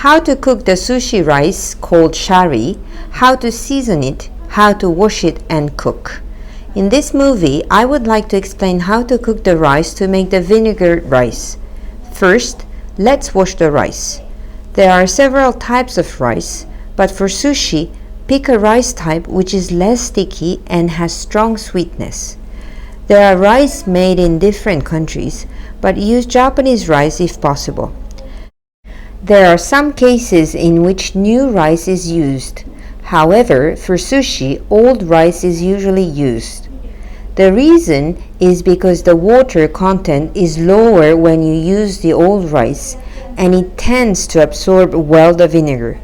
how to cook the sushi rice called shari, how to season it, how to wash it and cook. In this movie, I would like to explain how to cook the rice to make the vinegar rice. First, let's wash the rice. There are several types of rice, but for sushi, pick a rice type which is less sticky and has strong sweetness. There are rice made in different countries, but use Japanese rice if possible. There are some cases in which new rice is used. However, for sushi, old rice is usually used. The reason is because the water content is lower when you use the old rice, and it tends to absorb well the vinegar.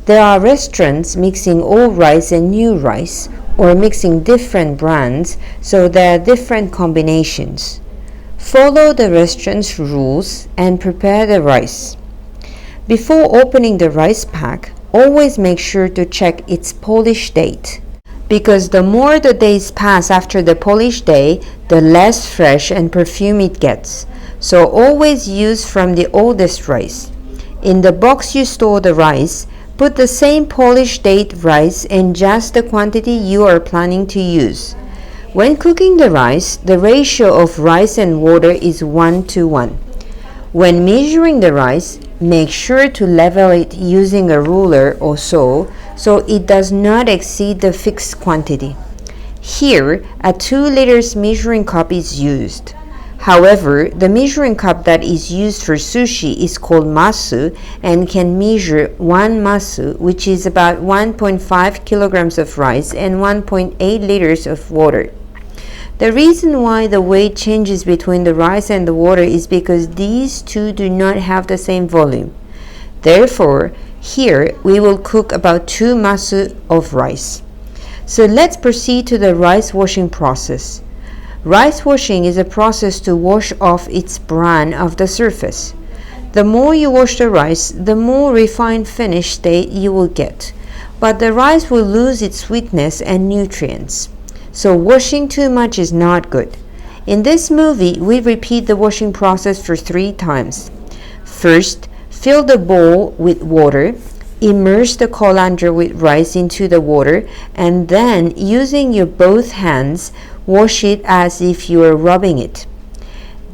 There are restaurants mixing old rice and new rice, or mixing different brands, so there are different combinations. Follow the restaurant's rules and prepare the rice. Before opening the rice pack, always make sure to check its polish date, because the more the days pass after the polish day, the less fresh and perfume it gets. So always use from the oldest rice. In the box you store the rice, put the same polish date rice and just the quantity you are planning to use. When cooking the rice, the ratio of rice and water is 1:1. When measuring the rice, make sure to level it using a ruler or so it does not exceed the fixed quantity. Here, a 2 liters measuring cup is used. However, the measuring cup that is used for sushi is called masu and can measure 1 masu, which is about 1.5 kilograms of rice and 1.8 liters of water. The reason why the weight changes between the rice and the water is because these two do not have the same volume. Therefore, here we will cook about 2 masu of rice. So let's proceed to the rice washing process. Rice washing is a process to wash off its bran of the surface. The more you wash the rice, the more refined finished state you will get, but the rice will lose its sweetness and nutrients. So washing too much is not good. In this movie, we repeat the washing process for 3 times. First, fill the bowl with water, immerse the colander with rice into the water, and then, using your both hands, wash it as if you are rubbing it.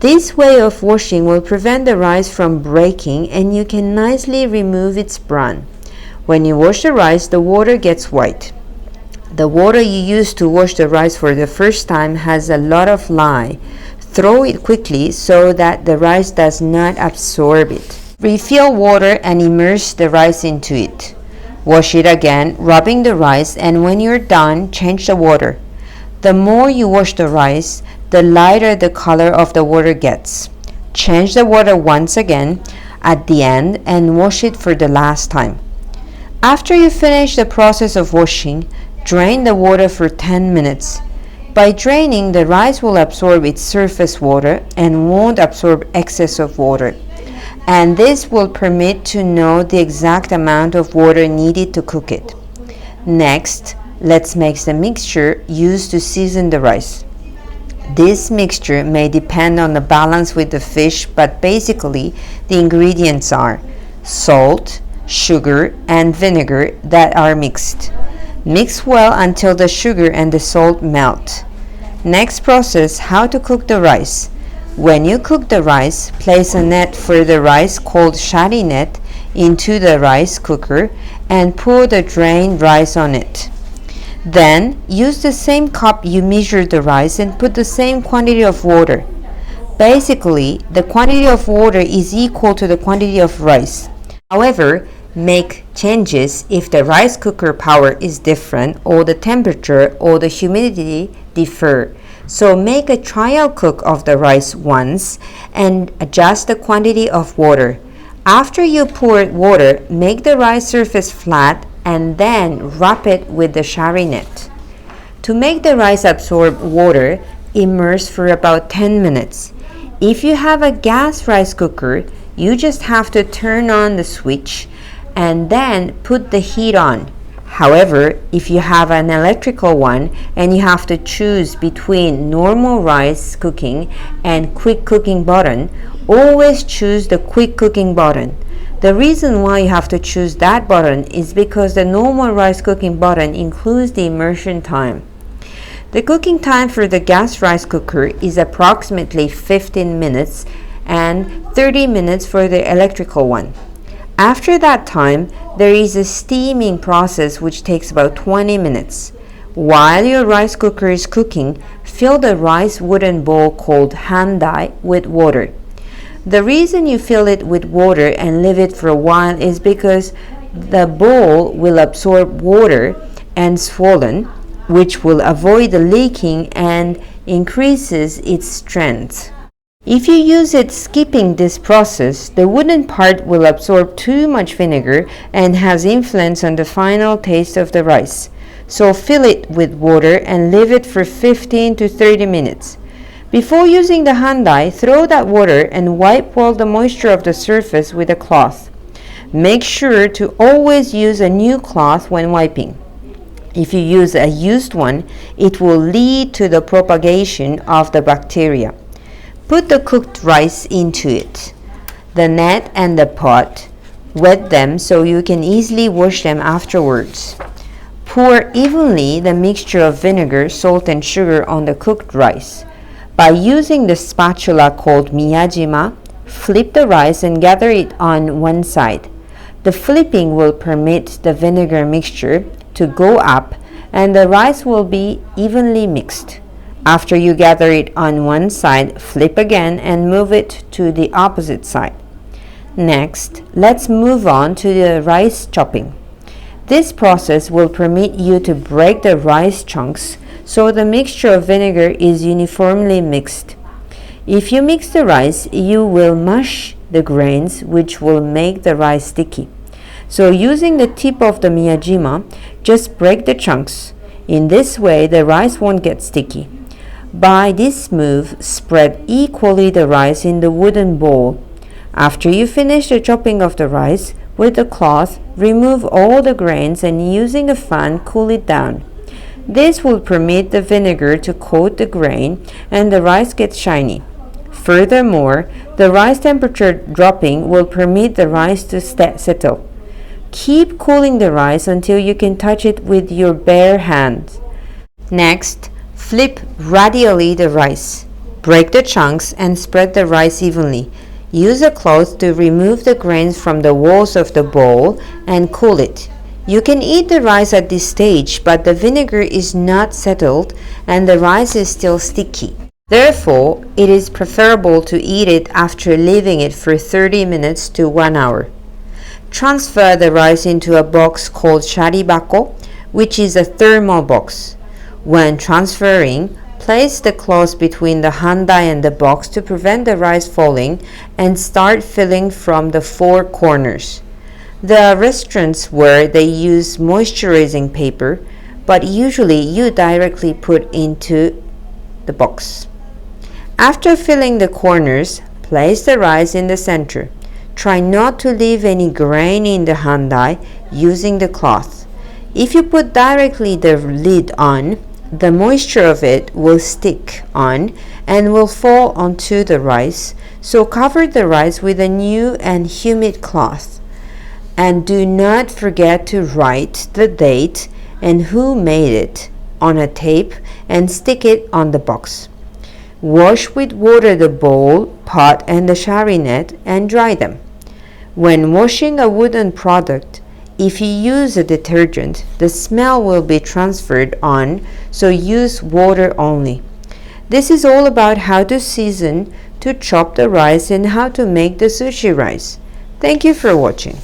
This way of washing will prevent the rice from breaking and you can nicely remove its bran. When you wash the rice, the water gets white. The water you use to wash the rice for the first time has a lot of lye. Throw it quickly so that the rice does not absorb it. Refill water and immerse the rice into it. Wash it again, rubbing the rice, and when you're done, change the water. The more you wash the rice, the lighter the color of the water gets. Change the water once again at the end and wash it for the last time. After you finish the process of washing, drain the water for 10 minutes. By draining, the rice will absorb its surface water and won't absorb excess of water. And this will permit to know the exact amount of water needed to cook it. Next, let's make the mixture used to season the rice. This mixture may depend on the balance with the fish, but basically the ingredients are salt, sugar, and vinegar that are mixed. Mix well until the sugar and the salt melt. Next process, how to cook the rice. When you cook the rice, place a net for the rice called shari net into the rice cooker and pour the drained rice on it. Then, use the same cup you measured the rice and put the same quantity of water. Basically, the quantity of water is equal to the quantity of rice. However, make changes if the rice cooker power is different or the temperature or the humidity differ. So make a trial cook of the rice once and adjust the quantity of water. After you pour water, make the rice surface flat and then wrap it with the shari net. To make the rice absorb water, immerse for about 10 minutes. If you have a gas rice cooker, you just have to turn on the switch and then put the heat on. However, if you have an electrical one and you have to choose between normal rice cooking and quick cooking button, always choose the quick cooking button. The reason why you have to choose that button is because the normal rice cooking button includes the immersion time. The cooking time for the gas rice cooker is approximately 15 minutes and 30 minutes for the electrical one. After that time, there is a steaming process which takes about 20 minutes. While your rice cooker is cooking, fill the rice wooden bowl called handai with water. The reason you fill it with water and leave it for a while is because the bowl will absorb water and swollen, which will avoid the leaking and increases its strength. If you use it skipping this process, the wooden part will absorb too much vinegar and has influence on the final taste of the rice. So fill it with water and leave it for 15 to 30 minutes. Before using the handai, throw that water and wipe all the moisture of the surface with a cloth. Make sure to always use a new cloth when wiping. If you use a used one, it will lead to the propagation of the bacteria. Put the cooked rice into it, the net and the pot. Wet them so you can easily wash them afterwards. Pour evenly the mixture of vinegar, salt and sugar on the cooked rice. By using the spatula called miyajima, flip the rice and gather it on one side. The flipping will permit the vinegar mixture to go up and the rice will be evenly mixed. After you gather it on one side, flip again and move it to the opposite side. Next, let's move on to the rice chopping. This process will permit you to break the rice chunks so the mixture of vinegar is uniformly mixed. If you mix the rice, you will mush the grains, which will make the rice sticky. So using the tip of the miyajima, just break the chunks. In this way, the rice won't get sticky. By this move, spread equally the rice in the wooden bowl. After you finish the chopping of the rice, with the cloth, remove all the grains and using a fan, cool it down. This will permit the vinegar to coat the grain and the rice gets shiny. Furthermore, the rice temperature dropping will permit the rice to settle. Keep cooling the rice until you can touch it with your bare hands. Next, flip radially the rice. Break the chunks and spread the rice evenly. Use a cloth to remove the grains from the walls of the bowl and cool it. You can eat the rice at this stage, but the vinegar is not settled and the rice is still sticky. Therefore, it is preferable to eat it after leaving it for 30 minutes to 1 hour. Transfer the rice into a box called shari bako, which is a thermal box. When transferring, place the cloth between the handai and the box to prevent the rice falling and start filling from the four corners. There are restaurants where they use moisturizing paper, but usually you directly put into the box. After filling the corners, place the rice in the center. Try not to leave any grain in the handai using the cloth. If you put directly the lid on, the moisture of it will stick on and will fall onto the rice, so cover the rice with a new and humid cloth. And do not forget to write the date and who made it on a tape and stick it on the box. Wash with water the bowl, pot and the shari net and dry them. When washing a wooden product, if you use a detergent, the smell will be transferred on, so use water only. This is all about how to season, to chop the rice and how to make the sushi rice. Thank you for watching.